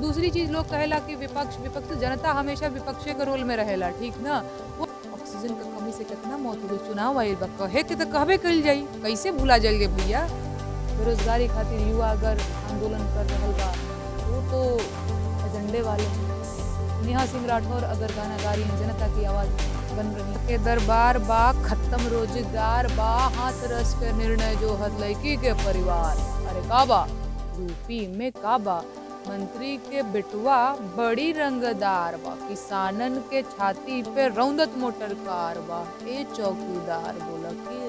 दूसरी चीज लोग कहेला कि विपक्ष विपक्ष तो जनता हमेशा विपक्ष के रोल में रहेला, ठीक ना। वो ऑक्सीजन के कमी से कितना मौत हो गई, चुनाव आइल बा, कहे के तो कहबे कइल जाई, कैसे भूला जाइए भैया। बेरोजगारी खातिर युवा अगर आंदोलन कर रहल बा वो तो एजेंडे वाले हैं। नेहा सिंह राठौर अगर गाना गा रही हैं, जनता की आवाज बन रही है। के दरबार बा खत्म रोजगार बा, हाथ रस के निर्णय जो हद लड़की के परिवार। अरे काबा यूपी में काबा मंत्री के बिटवा बड़ी रंगदार बा, किसानन के छाती पे रौंदत मोटर कार बा, ए चौकीदार बोला के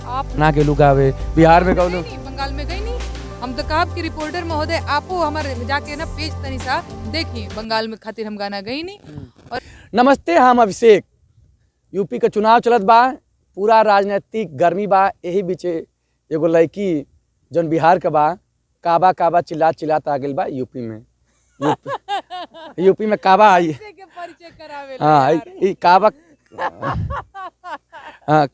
आप ना के लोग आवे बिहार में कौन बंगाल में गई नहीं। हम तो कहा कि रिपोर्टर महोदय आपो हमारे जाके ना पेज तनी सा देखिए, बंगाल में खातिर हम गाना गई नहीं। और नमस्ते, हम अभिषेक। यूपी का चुनाव चलत बा, पूरा राजनीतिक गर्मी बा। यही बीचे एगो लड़की जौन बिहार का बा, काबा काबा चिल्लात आ गई बा यूपी में। यूपी में काबा आई, के परिचय करावे हाँ ई काबा, हाँ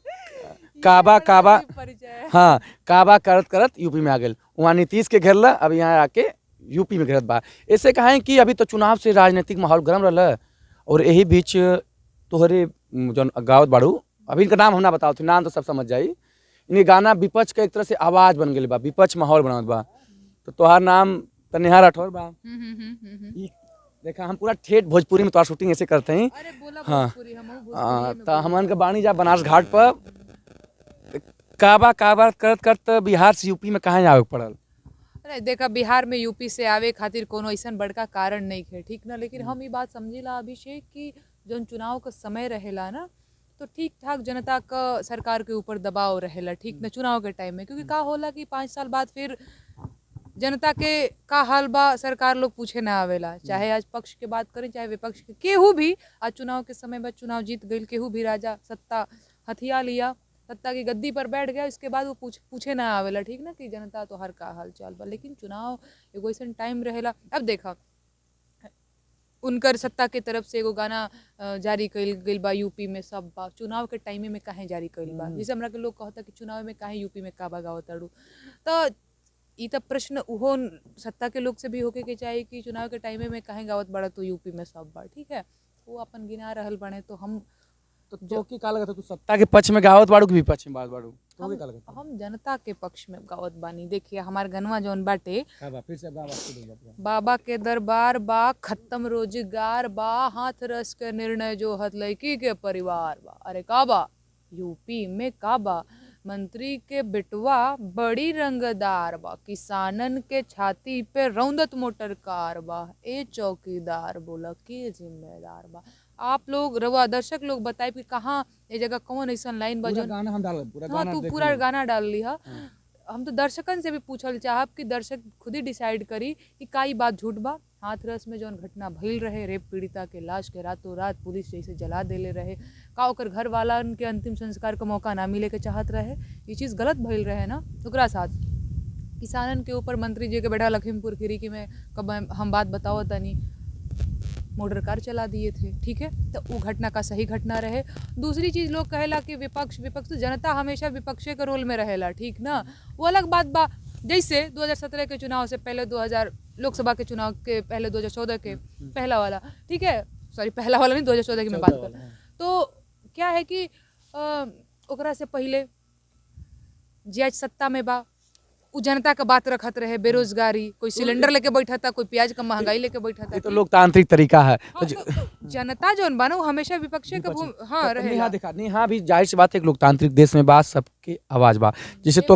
काबा काबा, परिचय हाँ काबा करत करत यूपी में आ गए। वहाँ नीतीश के घेरला, अब यहाँ आके यूपी में घेरत बा। ऐसे कहें कि अभी तो चुनाव से राजनीतिक माहौल गर्म रहा, और यही बीच तोहरे जो गावत बाड़ू, अभी इनका नाम हम ना बताओ थे, नाम तो सब समझ जाई। इन्हें गाना विपक्ष के एक तरह से आवाज बन गई बा, विपक्ष माहौल बनावत बा। तो तोहार नाम तो नेहा राठौर बा। ई देखा हम पूरा ठेठ भोजपुरी में तोहार शूटिंग ऐसे करते हैं। अरे बोला हाँ। भोजपुरी, हमहू भोजपुरी में तो हमन के बाणी जा बनारस घाट पर काबा काबा करत करत बिहार से यूपी में कहाँ आवे पड़ल। अरे देखा, बिहार में यूपी से आवे खातिर कोनो ऐसा बड़का कारण नहीं है, ठीक ना। लेकिन हम ये बात समझीला अभिषेक कि जौन चुनाव का समय रहेला ना, तो ठीक ठाक जनता का सरकार के ऊपर दबाव रहेला, ठीक ना, चुनाव के टाइम में। क्योंकि का होला कि 5 साल बाद फिर जनता के का हाल बा सरकार लोग पूछे ना आवेला। चाहे आज पक्ष के बात करें चाहे विपक्ष के, केहू भी आज चुनाव के समय में चुनाव जीत गई, केहू भी राजा सत्ता हथिया लिया, सत्ता की गद्दी पर बैठ गया, इसके बाद वो पूछे ना आवेला, ठीक ना, कि जनता तो हर का हाल चाल बा। लेकिन चुनाव एगो ऐसा टाइम रहेला। अब देखा उनकर सत्ता के तरफ से एगो गाना जारी कइल गइल बा यूपी में, सब बा चुनाव के टाइम में काहे जारी कइल बा। जैसे हमरा के लोग कहता कि चुनाव में काहे यूपी में काबा गावताड़ू, तो ई तब प्रश्न उहो सत्ता के लोग से भी होके के चाहिए कि चुनाव के टाइम में काहे गावत बड़ा तो यूपी में सब बा, ठीक है। वो अपन गिना रहल बने, तो हम तो की का लगता, तू सत्ता के पक्ष में गावत बाड़ू कि विपक्ष में बात बाड़ू, तो की का लगता? हम जनता के पक्ष में गावत बानी। देखिए हमार गनवा जौन बाटे, काबा फिर से बाबा के दरबार बा खत्म रोजगार बा, हाथ रस के निर्णय जो हद लड़की के परिवार बा। अरे काबा यूपी में काबा मंत्री के बिटवा बड़ी रंगदार बा, किसानन के छाती पे रौंदत मोटर कार बा, ए चौकीदार बोला के जिम्मेदार बा। आप लोग रवा दर्शक लोग बताए कि कहाँ ये जगह कौन ऐसा लाइन बजन गाना हम डाल पूरा हाँ गाना तू पूरा गाना डाल ली हा। हम तो दर्शकन से भी पूछल चाहब कि दर्शक खुद ही डिसाइड करी कि का ई बात झूठ बा। हाथरस में जौन घटना भइल रहे, रेप पीड़िता के लाश के रातों रात पुलिस जैसे जला देले रहे, का ओकर घर वालन के अंतिम संस्कार का मौका ना मिले के चाहत रहे, ये चीज़ गलत भइल रहे ना। ओकरा साथ किसानन के ऊपर मंत्री जी के बैठा लखीमपुर खीरी में कब हम बात बताओ तनी मोटर कार चला दिए थे, ठीक है। तो वो घटना का सही घटना रहे। दूसरी चीज़ लोग कहेला कि विपक्ष विपक्ष तो जनता हमेशा विपक्ष के रोल में रहेला, ठीक ना, वो अलग बात बा। जैसे 2017 के चुनाव से पहले, 2000 लोकसभा के चुनाव के पहले, 2014 के पहला वाला, ठीक है, सॉरी पहला वाला नहीं, 2014 की मैं बात कर। तो क्या है कि ओकरा से पहले जे आज सत्ता में बा उ जनता का बात रखत रहे, बेरोजगारी, कोई सिलेंडर लेके बैठा था, कोई प्याज का महंगाई लेके बैठा था। ये तो लोकतांत्रिक तरीका है। हाँ, तो जनता जौन बा ना वो हमेशा विपक्ष के हाँ रहे। नेहा देखा, नेहा भी जाहिर सी बात है, एक लोकतांत्रिक देश में बात सबके आवाज बा, जैसे तो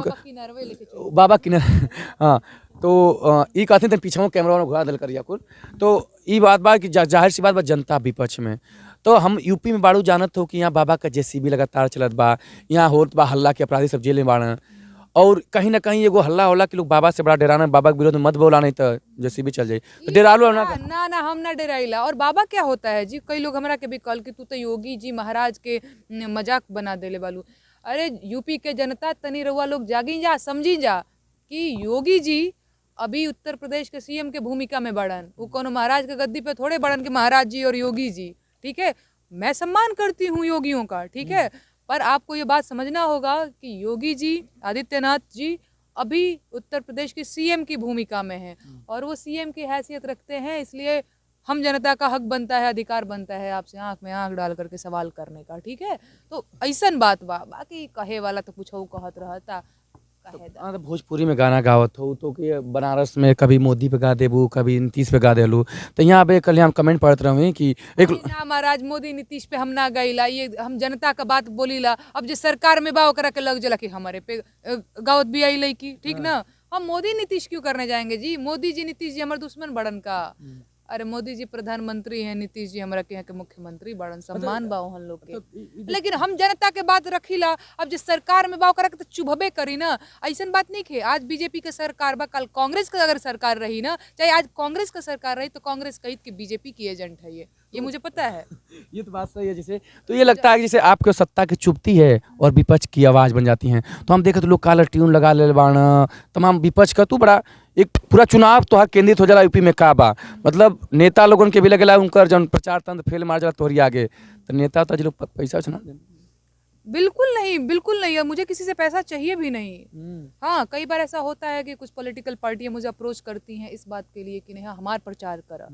बाबा किन्नर हाँ, तो ई कहते थे पीछे कैमरा घुरा दल करिया कुल, तो ई बात बा कि जाहिर सी बात बा जनता विपक्ष में। तो हम यूपी में बाड़ू जानत हो कि यहाँ बाबा का जेसीबी लगातार चलत बा, यहाँ होत बा हल्ला के अपराधी सब जेल में बाड़न, और कहीं ना कहीं एगो हल्ला होला कि लोग बाबा से बड़ा डराना, बाबा के विरोध में मत बोला नहीं तो जेसीबी चल जाए, तो डरालो ना। ना हम ना डराइला। और बाबा क्या होता है जी, कई लोग हमरा के भी कल कि तू तो योगी जी महाराज के मजाक बना देले बालू। अरे यूपी के जनता तनी रउआ लोग जागी जा, समझी जा कि योगी जी अभी उत्तर प्रदेश के सीएम के भूमिका में बढ़न, वो कोनो महाराज के गद्दी पे थोड़े बढ़न कि महाराज जी और योगी जी, ठीक है। मैं सम्मान करती हूँ योगियों का, ठीक है, पर आपको ये बात समझना होगा कि योगी जी, आदित्यनाथ जी अभी उत्तर प्रदेश के सीएम की भूमिका में हैं और वो सीएम की हैसियत रखते हैं, इसलिए हम जनता का हक बनता है, अधिकार बनता है आपसे आंख में आंख डाल करके सवाल करने का, ठीक है। तो ऐसन बात बा, बाकी कहे वाला तो कुछ कहत रहता कहे दा। हाँ, तो भोजपुरी में गाना गावत हो तो कि बनारस में कभी मोदी पे गा देबू, कभी नीतीश पे गा देलू, तो यहाँ पे कल हम कमेंट पढ़ते रहे कि एक अरे ना महाराज, मोदी नीतीश पे हम ना गईला, ये हम जनता का बात बोलीला। अब जो सरकार में बा ओकरा के लग जला कि हमारे पे गावत भी आई लड़की, ठीक ना। हम मोदी नीतीश क्यों करने जाएंगे जी? मोदी जी नीतीश जी हमारे दुश्मन बड़न का। अरे मोदी जी प्रधानमंत्री हैं, नीतीश जी हमारा के यहाँ के मुख्यमंत्री बड़न, सम्मान बा हम लोग के। लेकिन हम जनता के बात रखीला। अब जिस सरकार में बा ओकरा के तो चुभबे करी ना, ऐसन बात नहीं है। आज बीजेपी के सरकार बा, कल कांग्रेस का अगर सरकार रही ना, चाहे आज कांग्रेस का सरकार रही, तो कांग्रेस कही कि बीजेपी की एजेंट है ये मुझे पता है। ये तो बात सही है। जैसे तो ये लगता है कि जैसे आपके सत्ता की चुभती है और विपक्ष की आवाज़ बन जाती हैं, तो हम देखे तो लोग काला ट्यून लगा ले बाण तमाम विपक्ष का। तू बड़ा एक पूरा चुनाव तो केंद्रित हो जाला यूपी में का बा, मतलब नेता लोगन के भी लगेला उनकर जन प्रचार तंत्र फेल मार जाला तोहरी आगे, तो नेता तो जो पैसा चुना बिल्कुल नहीं, बिल्कुल नहीं। और मुझे किसी से पैसा चाहिए भी नहीं। हाँ, कई बार ऐसा होता है कि कुछ पॉलिटिकल पार्टियां मुझे अप्रोच करती हैं इस बात के लिए कि नेहा हमारा प्रचार करा।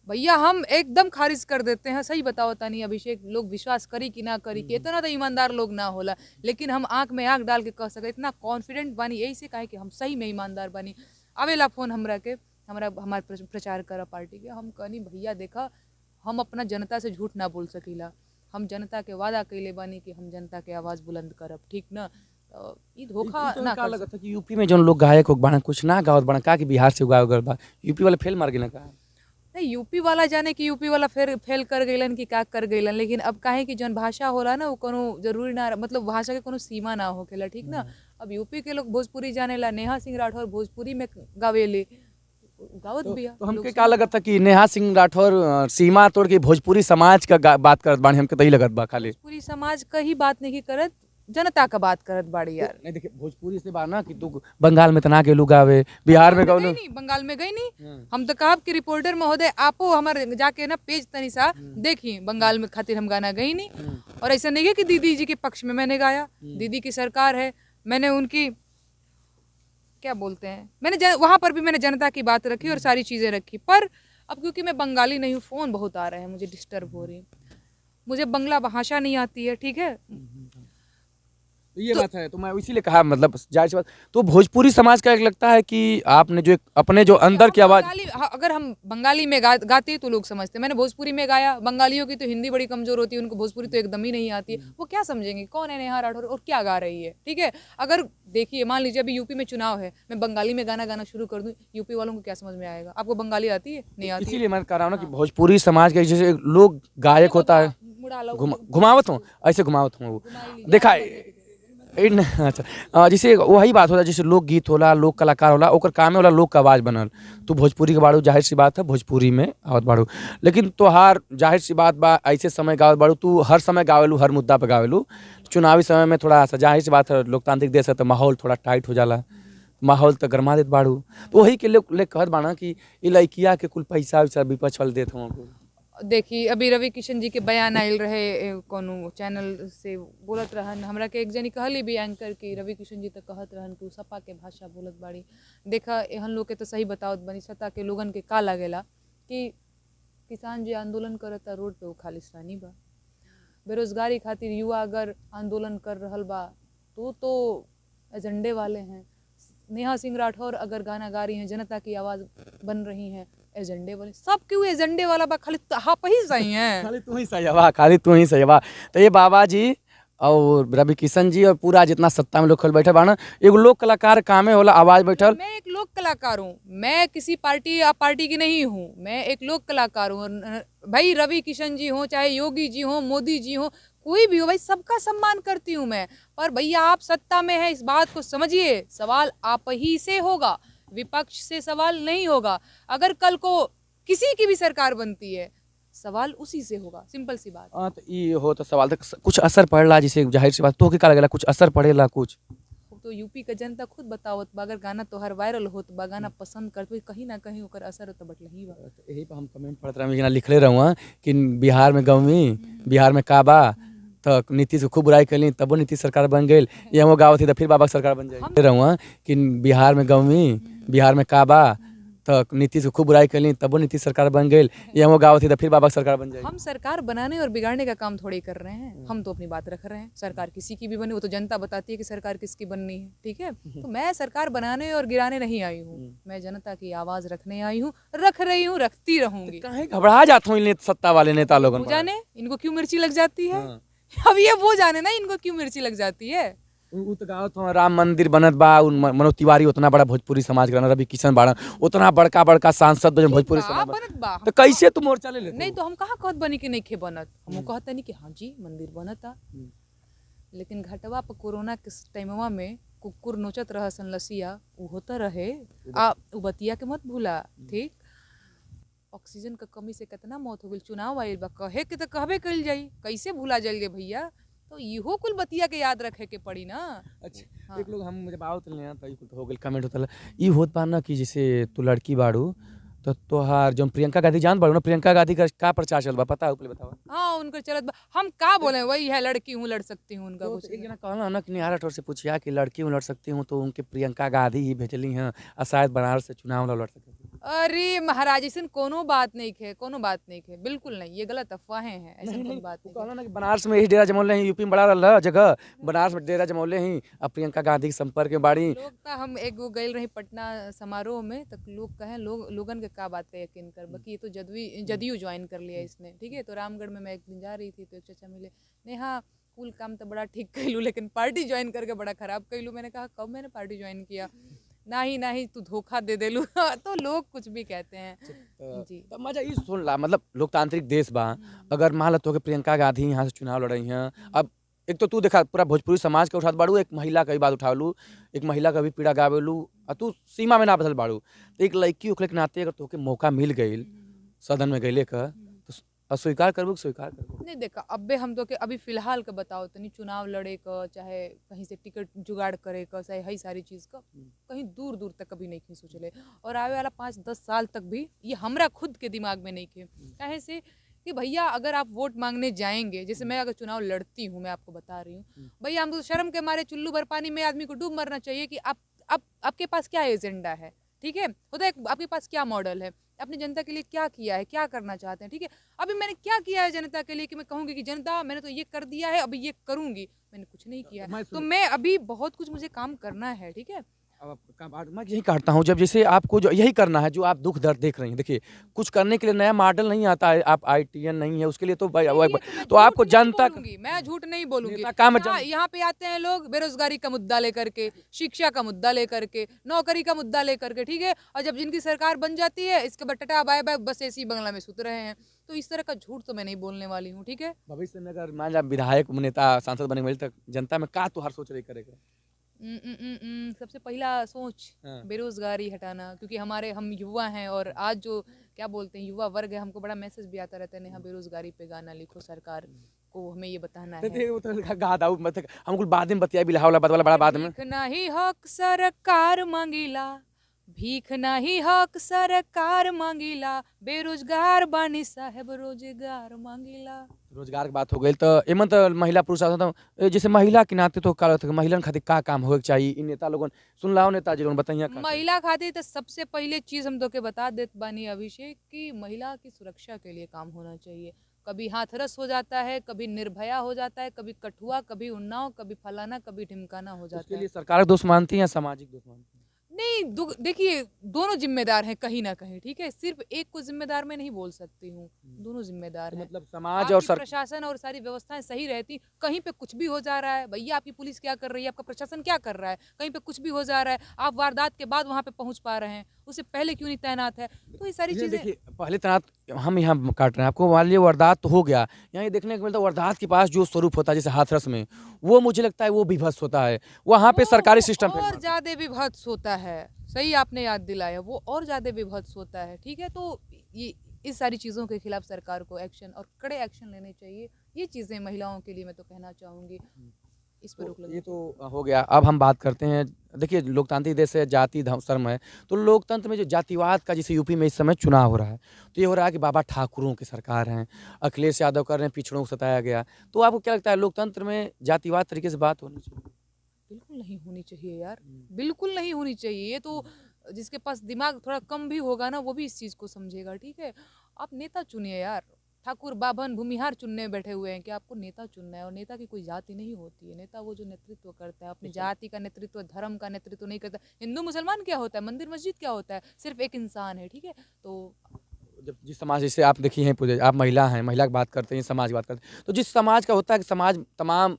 भैया हम एकदम खारिज कर देते हैं। सही बताओ तानी अभिषेक, लोग विश्वास करी कि ना करी कि इतना तो ईमानदार लोग ना होला, लेकिन हम आंख में आंख डाल के कह सके इतना कॉन्फिडेंट बानी, यही से कहे कि हम सही में ईमानदार बानी। आवेला फोन हमरा के, हमारा प्रचार करा पार्टी के। हम कहनी भैया देखा, हम अपना जनता से झूठ ना बोल सकीला। हम जनता के वादा कैले बानी कि हम जनता के आवाज़ बुलंद करब, ठीक ना। तो ई धोखा ना का कर लगता है कि यूपी में जो लोग गायक हो बना कुछ ना गावत बना का कि बिहार से गावे गल बा, यूपी वाले फेल मार गेना का। नहीं, यूपी वाला जाने कि यूपी वाला फिर फेल कर गइलन कि का कर गइलन, लेकिन अब काहे कि जौन भाषा होला ना वो कोनो जरूरी ना, मतलब भाषा के कोनो सीमा ना होखेला, ठीक ना। अब यूपी के लोग भोजपुरी जानेला, नेहा सिंह राठौर भोजपुरी में गावेले, गावत बिया। तो हमके का लगत था कि नेहा सिंह राठौर सीमा तोड़ के भोजपुरी समाज का बात करत बानी, हमके तो ही लगत बा खाली भोजपुरी समाज का ही बात नहीं करत, जनता का बात करत बाड़ी यार। नहीं देखिए भोजपुरी से बात ना कि तू बंगाल में तना के लोग गावे, बिहार में गावे। नहीं, बंगाल में गई नहीं। हम तो कहब कि रिपोर्टर महोदय आपो हमारे जाके ना पेज तनी सा देखी, बंगाल में खातिर हम गाना गई नहीं। और ऐसा नहीं है कि दीदी जी के पक्ष में मैंने गाया, दीदी की सरकार है, मैंने उनकी क्या बोलते हैं, मैंने वहां पर भी मैंने जनता की बात रखी और सारी चीजें रखी। पर अब क्योंकि मैं बंगाली नहीं हूँ, फोन बहुत आ रहे हैं, मुझे डिस्टर्ब हो रही, मुझे बंगला भाषा नहीं आती है, ठीक है। ये बात है, तो मैं इसीलिए कहा, मतलब जाहिर सी बात। तो भोजपुरी समाज का एक लगता है कि आपने जो अपने जो अंदर की आवाज, अगर हम बंगाली में गाते तो लोग समझते, मैंने भोजपुरी में गाया। बंगालियों की तो हिंदी बड़ी कमजोर होती है, उनको भोजपुरी तो एकदम ही नहीं आती है, वो क्या समझेंगे कौन है नेहा राठौर और क्या गा रही है, ठीक है। अगर देखिए मान लीजिए अभी यूपी में चुनाव है, मैं बंगाली में गाना गाना शुरू कर दूं, यूपी वालों को क्या समझ में आएगा? आपको बंगाली आती है? नहीं आती। इसीलिए मैं कह रहा हूँ ना कि भोजपुरी समाज के जैसे लोग गायक होता है, घुमावत हूँ ऐसे घुमावत हूँ देखा अच्छा। जैसे वही बात होला, जैसे लोक गीत होला, लोक कलाकार होला, ओकर काम होला लोक का आवाज़ बनल। तू भोजपुरी के बाड़ू, जाहिर सी बात है भोजपुरी में आवत बाड़ू, लेकिन तोहार जाहिर सी बात बा ऐसे समय गावत बाड़ू, तू हर समय गावेलू, हर मुद्दा पे गावेलू। चुनावी समय में थोड़ा सा जाहिर सी बात है, लोकतांत्रिक देश है तो माहौल थोड़ा टाइट हो जाला, माहौल तो गरमा देत बाड़ू। तो वही के लोग कहत बाड़ा कि ये लड़किया के कुल पैसा वैसा विपक्ष वाले देत हों। देखिए अभी रवि किशन जी के बयान आयल रहे, कोनो चैनल से बोलत रहन, हमरा के एक जनी कहली भी एंकर की रवि किशन जी तो कहत रहन कि सपा के भाषा बोलत बाड़ी। देखा एहन लोग के तो सही बतावत बनी, सत्ता के लोगन के का लागेला कि किसान जी आंदोलन करता रोड पे वो खालिस्तानी बा, बेरोजगारी खातिर युवा अगर आंदोलन कर रहल बा तो एजेंडे वाले हैं। नेहा सिंह राठौर अगर गाना गा रही हैं, जनता की आवाज़ बन रही हैं, एजेंडे वाले। सब क्यों एजेंडे वाला बा, खाली आप ही सही हैं। खाली तू ही सही है, खाली तू ही सही है। तो ये बाबा जी और रवि किशन जी और पूरा जितना सत्ता में लोग खल बैठे बाना, एगो लोक कलाकार कामे होला आवाज बैठल। मैं एक लोक कलाकार हूँ, मैं किसी पार्टी की नहीं हूँ, मैं एक लोक कलाकार हूँ भाई। रवि किशन जी हो, चाहे योगी जी हो, मोदी जी हो, कोई भी हो भाई, सबका सम्मान करती हूँ मैं। पर भैया आप सत्ता में है, इस बात को समझिए, सवाल आप ही से होगा, विपक्ष से सवाल नहीं होगा। अगर कल को किसी की भी सरकार बनती है, सवाल उसी से होगा, सिंपल सी बात। हाँ तो ये हो तो सवाल तक कुछ असर पड़ला, जैसे जाहिर सी बात तो क्या लगेला कुछ असर पड़ेला कुछ तो यूपी का जनता खुद बतावत बा, अगर गाना तोहर वायरल होत बा, गाना पसंद करत कहीं ना कहीं ओकर असर तो बटल ही बा। यही पे हम कमेंट पढ़त रहे, लिखले रहूँ कि बिहार में गौवी, बिहार में काबा, तो नीतीश को खूब बुराई कैली तब नीतीश सरकार बन गई। ये हम गाँव थी तो फिर बाबा की सरकार बन जाए रहूँ कि बिहार में गवी बिहार में काबा तो नीतीश को खूब बुराई कैली तब नीतीश सरकार बन गई। ये हम गाँव थी तो फिर बाबा की सरकार बन जाए। हम सरकार बनाने और बिगाड़ने का काम थोड़ी कर रहे हैं, हम तो अपनी बात रख रहे हैं। सरकार किसी की भी बने, वो तो जनता बताती है कि सरकार किसकी बननी है, ठीक है। तो मैं सरकार बनाने और गिराने नहीं आई हूँ, मैं जनता की आवाज रखने आई हूँ, रख रही हूँ, रखती रहूंगी। कहीं घबरा जाता हूँ सत्ता वाले नेता लोग, वो जाने इनको क्यों मिर्ची लग जाती है। अब ये वो जाने ना इनको क्यों मिर्ची लग जाती है। तो राम मंदिर बनत बा, मनोज तिवारी उतना बड़ा भोजपुरी समाज का, रवि किशन बाड़ा उतना बड़का बड़का सांसद भोजपुरी समाज बनत बा, तो कैसे तुम मोर्चा ले लेते? नहीं तो हम कहाँ कहत बनी कि नहीं खे बनत, हम कहते नहीं कि हाँ जी मंदिर बनता। लेकिन घटवा पर कोरोना के टाइमवा में कुकुर नोचत रहा संलसिया उ होता रहे। उ बतिया के मत भूला, ठीक। ऑक्सीजन का कमी से कितना मौत हो गई, चुनाव आयल बा, कहे के तो कहबे कल जाई, कैसे भूला जाइए भैया। तो इहो कुल बतिया के याद रखे के पड़ी ना। अच्छा हाँ। एक लोग हम जब आवत ले तो हो गइल कमेंट होता ई होत बा ना कि जैसे तू लड़की बाड़ू तो तोहार जो प्रियंका गांधी जान बाड़ू ना, प्रियंका गांधी का प्रचार चल बा पता है ऊपर बतावा? हाँ उनका चलत बा, हम का बोले वही है, लड़की हूँ लड़ सकती हूँ उनका। तो कुछ एक जना कहला ना कि निहारा ठोर से पूछिया कि लड़की हूँ लड़ सकती हूँ तो उनके प्रियंका गांधी ही भेजली हैं और शायद बनारस से चुनाव लड़ सकती। अरे महाराज ऐसा कोनो बात नहीं खे, कोनो बात नहीं खे, बिल्कुल नहीं, ये गलत अफवाहें हैं, ऐसा कोई बात नहीं। कहला ना कि बनारस में ही डेरा जमौले ही, यूपी में बड़ा रहा जगह, बनारस में डेरा जमौले ही अब प्रियंका गांधी के संपर्क में बाड़ी लोग का हम एक वो गए रही पटना समारोह में तक लोग कहें लोगन के का बात का यकीन कर बाकी ये तो जदयू ज्वाइन कर लिया इसने, ठीक है। तो रामगढ़ में मैं एक दिन जा रही थी तो एक चाचा मिले, नेहा कुल काम तो बड़ा ठीक कैलू लेकिन पार्टी ज्वाइन करके बड़ा खराब कैलू। मैंने कहा कब मैंने पार्टी ज्वाइन किया, नहीं तू धोखा दे देलू। तो लोग कुछ भी कहते हैं जी। तब मजा ये सुन ला, मतलब लोकतांत्रिक देश बा, अगर मान लो तो कि प्रियंका गांधी यहाँ से चुनाव लड़ रही हैं, अब एक तो तू देखा पूरा भोजपुरी समाज का उठा बाड़ू, एक महिला का भी बात उठा लू, एक महिला का भी पीड़ा गावेलू और तू सीमा में ना बदल बाड़ू, तो एक लड़की उखले के नाते अगर तोके मौका मिल गई सदन में गईले का तो स्वीकार करबू स्वीकार करबू? नहीं देखा अबे हम तो के अभी फिलहाल का बताओ तनी चुनाव लड़े का चाहे कहीं से टिकट जुगाड़ करे का चाहे हई सारी चीज का कहीं दूर दूर तक कभी नहीं सोचले, और आवे वाला 5-10 साल तक भी ये हमरा खुद के दिमाग में नहीं खे। कहे से कि भैया अगर आप वोट मांगने जाएंगे, जैसे मैं अगर चुनाव लड़ती हूँ, मैं आपको बता रही हूँ भैया, हमको शर्म के मारे चुल्लू भर पानी में आदमी को डूब मरना चाहिए कि आप आपके पास क्या एजेंडा है, ठीक है। होता है आपके पास क्या मॉडल है, अपनी जनता के लिए क्या किया है, क्या करना चाहते हैं, ठीक है। अभी मैंने क्या किया है जनता के लिए कि मैं कहूँगी कि जनता मैंने तो ये कर दिया है अभी ये करूँगी, मैंने कुछ नहीं किया है। तो मैं अभी बहुत कुछ मुझे काम करना है, ठीक है। अब मैं यही काटता हूँ जब जैसे आपको जो यही करना है जो आप दुख दर्द देख रही हैं, देखिए कुछ करने के लिए नया मॉडल नहीं आता है, आप ITN नहीं है उसके लिए तो आपको जनता, मैं झूठ नहीं बोलूंगी। काम यहाँ पे आते हैं लोग बेरोजगारी का मुद्दा लेकर के, शिक्षा का मुद्दा लेकर के, नौकरी का मुद्दा लेकर के, ठीक है। और जब जिनकी सरकार बन जाती है इसके बाद टाटा बाय बाय बस ऐसी बंगला में सुत रहे हैं। तो इस तरह का झूठ तो मैं नहीं बोलने वाली हूँ, ठीक है। भविष्य में अगर मान लो विधायक नेता सांसद बने मिले तक जनता में का तुहार सोच रही करेगा? सबसे पहला सोच बेरोजगारी हटाना, क्योंकि हम युवा हैं और आज जो क्या बोलते हैं युवा वर्ग है, हमको बड़ा मैसेज भी आता रहता है नेहा बेरोजगारी पे गाना लिखो, सरकार को हमें ये बताना है। हम बाद में बतिया भी वाला बड़ा बाद में नहीं हक सरकार मांगीला, भीख नहीं हक सरकार मांगीला, बेरोजगार बानी साहब रोजगार मांगीला। रोजगार की बात हो गई तो एमन तो महिला पुरुष जैसे महिला के नाते तो महिला खातिर का काम होके चाहिए, इन नेता लोगन सुन लाओ नेता जी बताइए। महिला खातिर तो सबसे पहले चीज हम तो के बता देते बानी अभिषेक की महिला की सुरक्षा के लिए काम होना चाहिए। कभी हाथरस हो जाता है, कभी निर्भया हो जाता है, कभी कठुआ, कभी उन्नाव, कभी फलाना, कभी ढिमकाना हो जाता है। उसके लिए सरकार दोष मानती है या सामाजिक दोष मानती है? नहीं देखिए दोनों जिम्मेदार हैं कहीं ना कहीं, ठीक है। सिर्फ एक को जिम्मेदार मैं नहीं बोल सकती हूँ, दोनों जिम्मेदार हैं। मतलब समाज और प्रशासन और सारी व्यवस्थाएं सही रहती, कहीं पे कुछ भी हो जा रहा है भैया, आपकी पुलिस क्या कर रही है, आपका प्रशासन क्या कर रहा है, कहीं पे कुछ भी हो जा रहा है, आप वारदात के बाद वहां पे पहुंच पा रहे हैं, उससे पहले क्यों नहीं तैनात है। तो ये सारी चीजें पहले तैनात हम यहाँ काट रहे हैं, आपको मान लीजिए वारदात तो हो गया, यहाँ ये देखने को मिलता है वारदात के पास जो स्वरूप होता है जैसे हाथरस में, वो मुझे लगता है वो विभत्स होता है, वहाँ पे सरकारी सिस्टम और ज्यादा विभत्स होता है। सही आपने याद दिलाया, वो और ज्यादा विभत्स होता है, ठीक है। तो ये इस सारी चीज़ों के खिलाफ सरकार को एक्शन और कड़े एक्शन लेने चाहिए। ये चीज़ें महिलाओं के लिए मैं तो कहना चाहूँगी। इस पर रोक ये लगनी चाहिए। तो हो गया। अब हम बात करते हैं, देखिए लोकतांत्रिक देश है, जाति धर्म है, तो लोकतंत्र में जो जातिवाद का, जैसे यूपी में इस समय चुनाव हो रहा है, तो ये हो रहा है कि बाबा ठाकुरों की सरकार है, अखिलेश यादव कर रहे हैं पिछड़ों को सताया गया। तो आपको क्या लगता है लोकतंत्र में जातिवाद तरीके से बात होनी चाहिए? बिल्कुल नहीं होनी चाहिए यार, बिल्कुल नहीं होनी चाहिए। ये तो जिसके पास दिमाग थोड़ा कम भी होगा ना, वो भी इस चीज़ को समझेगा, ठीक है। आप नेता चुनिए यार, ठाकुर बाभन भूमिहार चुनने बैठे हुए हैं कि आपको नेता चुनना है, और नेता की कोई जाति नहीं होती है। नेता वो जो नेतृत्व करता है, अपनी जाति का नेतृत्व, धर्म का नेतृत्व नहीं करता। हिंदू मुसलमान क्या होता है, मंदिर मस्जिद क्या होता है, सिर्फ एक इंसान है, ठीक है। तो जब जिस समाज, जैसे आप देखी हैं पूजे, आप महिला हैं, महिला की बात करते हैं, समाज की बात करते हैं, तो जिस समाज का होता है कि समाज तमाम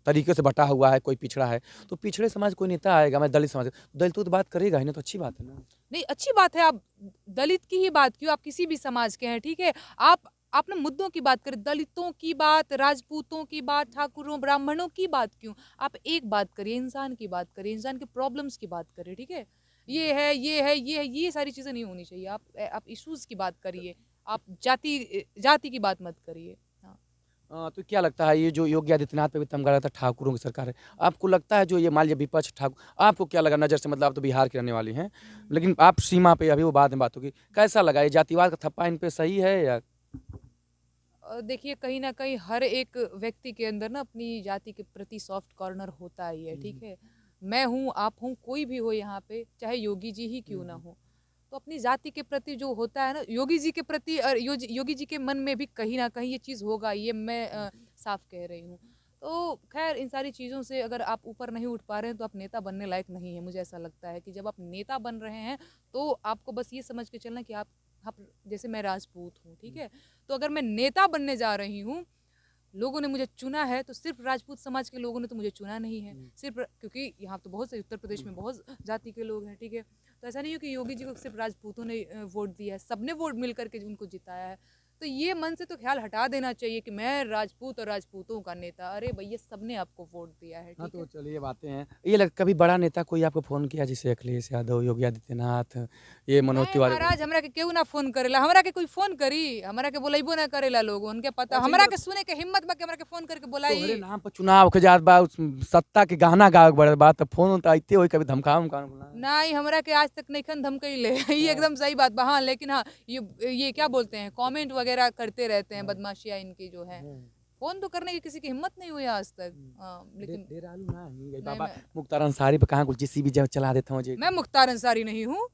तरीके से बटा हुआ है, कोई पिछड़ा है, तो पिछड़े समाज कोई नेता आएगा, मैं दलित समाज, दलितों तो बात करेगा ही ना, तो अच्छी बात है ना। नहीं, अच्छी बात है। आप दलित की ही बात क्यों, आप किसी भी समाज के हैं, ठीक है। आप ना मुद्दों की बात करें, दलितों की बात, राजपूतों की बात, ठाकुरों ब्राह्मणों की बात क्यों। आप एक बात करिए, इंसान की बात करिए, इंसान के प्रॉब्लम्स की बात करिए, ठीक है। ये है, ये है, ये है, ये सारी चीजें नहीं होनी चाहिए। आप इश्यूज की बात करिए, आप जाति की बात मत करिए। हाँ। तो क्या लगता है ये जो योगी आदित्यनाथ पे भी तमगा रहा था, ठाकुरों की सरकार है, आपको लगता है जो ये मान लीजिए विपक्ष ठाकुर, आपको क्या लगा नज़र से, मतलब आप तो बिहार की रहने वाली हैं, लेकिन आप सीमा पे, अभी वो बाद में बात होगी, कैसा लगा ये जातिवाद का थप्पा इन पे सही है या? देखिए, कहीं ना कहीं हर एक व्यक्ति के अंदर ना अपनी जाति के प्रति सॉफ्ट कॉर्नर होता ही है, ठीक है। मैं हूँ, आप हूँ, कोई भी हो यहाँ पे, चाहे योगी जी ही क्यों ना हो, तो अपनी जाति के प्रति जो होता है ना, योगी जी के प्रति और योगी जी के मन में भी कहीं ना कहीं ये चीज़ होगा, ये मैं साफ कह रही हूँ। तो खैर, इन सारी चीज़ों से अगर आप ऊपर नहीं उठ पा रहे हैं तो आप नेता बनने लायक नहीं है। मुझे ऐसा लगता है कि जब आप नेता बन रहे हैं तो आपको बस ये समझ के चलना कि आप जैसे मैं राजपूत हूँ, ठीक है। तो अगर मैं नेता बनने जा रही हूँ, लोगों ने मुझे चुना है, तो सिर्फ राजपूत समाज के लोगों ने तो मुझे चुना नहीं है, सिर्फ क्योंकि यहाँ तो बहुत से उत्तर प्रदेश में बहुत जाति के लोग हैं, ठीक है। तो ऐसा नहीं है कि योगी जी को सिर्फ राजपूतों ने वोट दिया है, सबने वोट मिल करके उनको जिताया है। तो ये मन से तो ख्याल हटा देना चाहिए कि मैं राजपूत और राजपूतों का नेता। अरे भैया, सबने आपको वोट दिया है, हाँ, ठीक तो है। चलिए बातें हैं, ये लग कभी बड़ा नेता कोई आपको फ़ोन किया, जैसे अखिलेश यादव, योगी आदित्यनाथ, ये मनोज नहीं तिवारी महाराज, हमरा के केहू ना फोन करेला, हमरा के कोई फोन करी, हमरा के बोलेबो ना करेला लोग, उनके पता, अच्छा, हमरा के सुने के हिम्मत बा कि हमरा के फोन करके तोहरे बोलाई। नाम पर चुनाव के जात बा, सत्ता के गहना गावे के बड़े बात, तो फोन तो आइते होई, कभी धमकावे उमकावे बोला? नहीं, हमरा के आज तक नइखन धमकइले। ये हाँ, एकदम सही बात बा। हाँ, लेकिन हाँ, ये क्या बोलते हैं, कमेंट वगैरह करते रहते हैं, हाँ, बदमाशियाँ इनकी जो है। हाँ। फोन तो करने की किसी की हिम्मत नहीं हुई आज तक। हाँ, लेकिन डेरालू ना ही नहीं, बाबा मुख्तार अंसारी पे कहाँ कुछ जेसीबी जब चला देता हूँ जी। मैं मुख्तार अंसारी नहीं हूँ।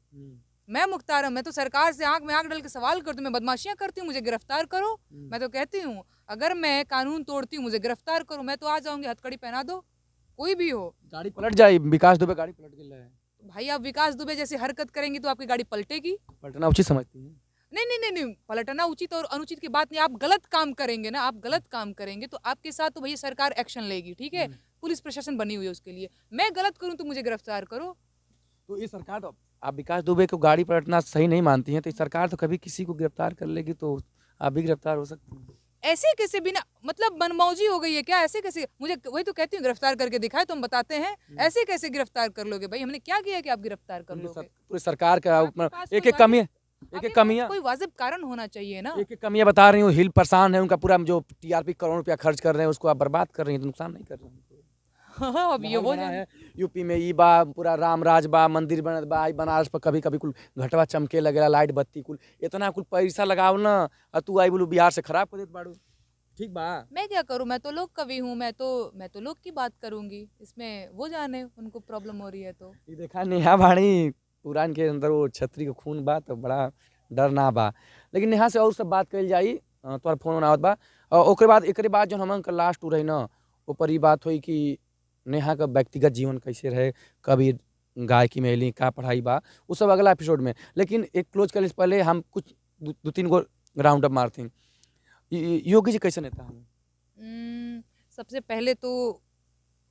मैं तो सरकार से आंख में आंख डाल के सवाल करती हूँ, मैं बदमाशियां करती हूँ, मुझे गिरफ्तार करो। मैं तो कहती हूँ, अगर मैं कानून तोड़ती हूँ, मुझे गिरफ्तार करो, मैं तो आ जाऊंगी, हथकड़ी पहना दो, कोई भी हो। गाड़ी पलट जाए, विकास दुबे गाड़ी पलट गई है। भाई, आप विकास दुबे जैसी हरकत करेंगी तो आपकी गाड़ी पलटेगी। पलटना उचित समझती है? नहीं नहीं नहीं नहीं, पलटना उचित और अनुचित की बात नहीं। आप गलत काम करेंगे ना, आप गलत काम करेंगे तो आपके साथ तो भैया सरकार एक्शन लेगी, ठीक है। पुलिस प्रशासन बनी हुई है उसके लिए। मैं गलत करूं तो मुझे गिरफ्तार करो। तो ये सरकार तो, आप विकास दुबे को गाड़ी पलटना सही नहीं मानती हैं, तो ये सरकार तो कभी किसी को गिरफ्तार कर लेगी, तो आप भी गिरफ्तार हो सकती हैं। ऐसे कैसे, बिना मतलब मनमौजी हो गई है क्या, ऐसे कैसे? मुझे वही तो कहती हूँ, गिरफ्तार करके दिखाए तो हम बताते हैं। ऐसे कैसे गिरफ्तार कर लोगे भाई, हमने क्या किया कि आप गिरफ्तार कर लोगे? पूरी सरकार का आपके पास एक कोई एक कमी, एक आपके एक पास कमियां, कोई वाजिब कारण होना चाहिए ना। एक एक कमियां बता रही हूँ। हिल परेशान है, उनका पूरा जो टीआरपी करोड़ रुपया खर्च कर रहे हैं, उसको आप बर्बाद कर रही हैं, तो नुकसान नहीं कर रहे हैं? हाँ, अब ये माहौल वो बना जाने। है यूपी में, ई बा पूरा राम राज बा, मंदिर बनत बा, आई बनारस पर कभी कभी कुल घटवा चमके लगेला, लाइट बत्ती कुल इतना कुल पैसा लगाओ ना, और तू आई बोलू बिहार से खराब कर देत बाड़ू, ठीक बा? मैं क्या करूं, मैं तो लोग कवि हूँ, मैं तो लोग की बात करूंगी, इसमें वो जाने उनको प्रॉब्लम हो रही है तो। ये देखा नेहा भाणी, पूरा इनके अंदर वो छतरी का खून बा, तो बड़ा डर ना बा। लेकिन नेहा से और सब बात कल जाई, तोहर फोन आवत बा, और ओकरे बाद एकरे बाद जो हमन का लास्ट रही ना, ऊपर ये बात हुई कि नेहा का व्यक्तिगत जीवन कैसे रहे, कभी गायकी में अली, का पढ़ाई बा, वो सब अगला एपिसोड में। लेकिन एक क्लोज करने से पहले हम कुछ दो तीन गो राउंड अप मारते हैं। योगी जी कैसे नेता हैं? सबसे पहले तो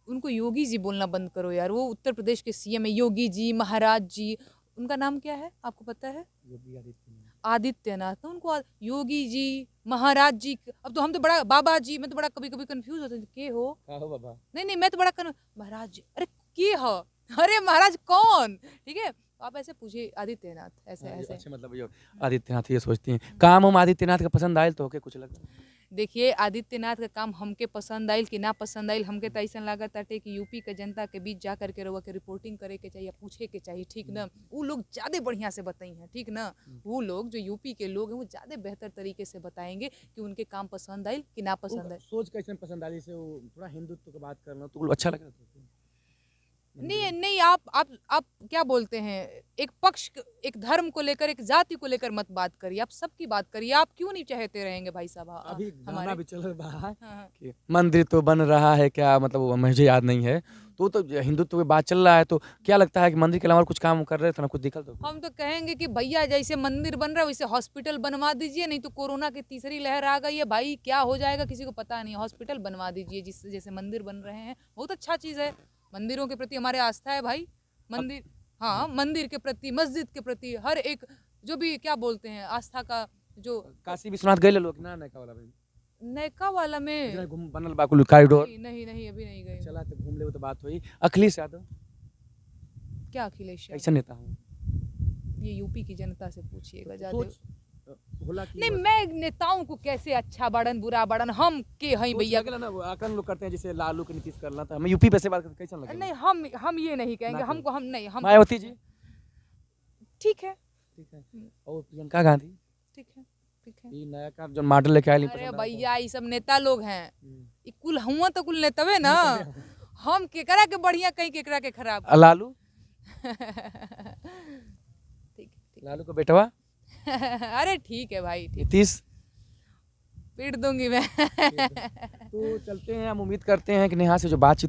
उनको योगी जी बोलना बंद करो यार। वो उत्तर प्रदेश के सीएम है, योगी जी, महाराज जी। उनका नाम क्या है, आपको पता है? योगी आदित्यनाथ। आदित्यनाथ ना उनको योगी जी, महाराज जी। अब तो हम तो बड़ा बाबा जी, मैं तो बड़ा कभी कभी कंफ्यूज होता हूँ, के हो? का हो बाबा? नहीं नहीं, मैं तो बड़ा महाराज जी, अरे के हो? अरे महाराज कौन, ठीक है। तो आप ऐसे पूछिए, आदित्यनाथ, ऐसे हाँ, ऐसे। अच्छा, मतलब ये आदित्यनाथ ये सोचती हैं, काम हम आदित्यनाथ का पसंद आयल तो के कुछ लगा? देखिए आदित्यनाथ का काम हमके पसंद आइल कि ना पसंद आइल, हमके तो ऐसा लागत ताटे कि यूपी के जनता के बीच जा करके रहुआ के रिपोर्टिंग करे के चाहिए, पूछे के चाहिए, ठीक ना। वो लोग ज़्यादा बढ़िया से बताई हैं, ठीक ना। वो लोग जो यूपी के लोग हैं वो ज़्यादा बेहतर तरीके से बताएंगे कि उनके काम पसंद आइल कि ना पसंद आइल। सोच कैसे पसंद आई, जैसे वो थोड़ा हिंदुत्व की बात करना तो अच्छा लग रहा था। नहीं नहीं, आप क्या बोलते हैं, एक पक्ष, एक धर्म को लेकर, एक जाति को लेकर मत बात करिए, आप सबकी बात करिए। आप क्यों नहीं चाहते रहेंगे भाई साहब अभी गाना हमारे। भी चल रहा है हाँ, कि मंदिर तो बन रहा है क्या, मतलब वो मुझे याद नहीं है, तो हिंदुत्व की बात चल रहा है, तो क्या लगता है कि मंदिर के अलावा और कुछ काम कर रहे थे ना, कुछ दिखा तो। हम तो कहेंगे कि भैया जैसे मंदिर बन रहा है वैसे हॉस्पिटल बनवा दीजिए, नहीं तो कोरोना की तीसरी लहर आ गई है भाई, क्या हो जाएगा किसी को पता नहीं। हॉस्पिटल बनवा दीजिए, जिस जैसे मंदिर बन रहे हैं, बहुत अच्छा चीज़ है। मंदिरों के प्रति हमारे आस्था है भाई। मंदिर, हाँ, मंदिर के प्रति, मस्जिद के प्रति, हर एक जो भी क्या बोलते हैं आस्था का जो। काशी विश्वनाथ गए लोग ना, नैका वाला में नैका वाला में इधर घूम बनल बाकुल कॉरिडोर नहीं नहीं नहीं, अभी नहीं गए। चला तो घूम ले, तो बात हुई। अखिलेश यादव क्या अखिलेश यादव? कैसा नेता हूँ, ये यूपी की जनता से पूछिएगा ज्यादा। सोच होला कि नहीं, मैं नेताओं को कैसे अच्छा बड़न बुरा बड़न, हम के हई भैया। लगेला ना, वो आकलन लोग करते हैं जैसे लालू के नीतीश करना था, हमें यूपी पे से बात करते कैसा लगे। नहीं, हम ये नहीं कहेंगे, ना हमको हम नहीं, हम मायावती जी ठीक है, ठीक है, और प्रियंका गांधी, ठीक है, ठीक है। ये नया का जो मॉडल लेके आए अरे भैया ये सब नेता लोग हैं, ई कुल हुआ तो कुल नेतवे ना। हम केकरा के बढ़िया कहीं केकरा के खराब। लालू, ठीक ठीक। लालू का बेटवा अरे ठीक है भाई, ठीक, नीतीश। पीट दूंगी मैं। तो चलते हैं, हम उम्मीद करते हैं कि नेहा से जो बातचीत